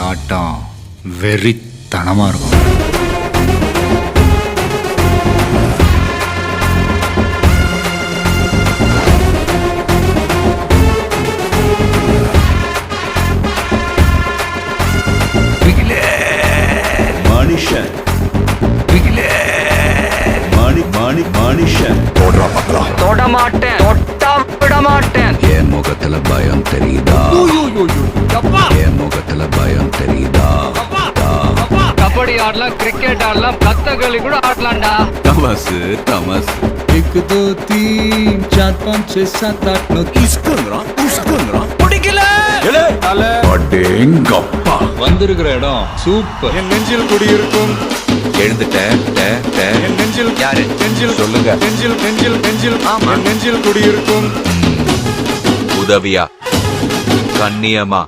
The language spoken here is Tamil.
ஆட்டம் வெறித்தனமா இருக்கும். மனுஷன் மனுஷன் தொட மாட்டேன், தொட்டா விட மாட்டேன். என் முகத்துல பயம் தெரியுதா? என் முகத்துல பயம் தெரியுதா? கபடி ஆடலாம், கிரிக்கெட் ஆடலாம், கத்தகளி கூட ஆடலாம்டா. தமசு தமசு 1 2 3 4 5 6 7 8 9 இஸ்குங்கிறான் பிடிக்கல. அடேங்கப்பா வந்திருக்கிற இடம் சூப்பர். என் நெஞ்சில் குடியிருக்கும் எழுந்துட்டேன் என் நெஞ்சில் யாரு? நெஞ்சில் சொல்லுங்க. நெஞ்சில் நெஞ்சில் நெஞ்சில் ஆமா. என் நெஞ்சில் குடியிருக்கும் உதவியா கண்ணியமா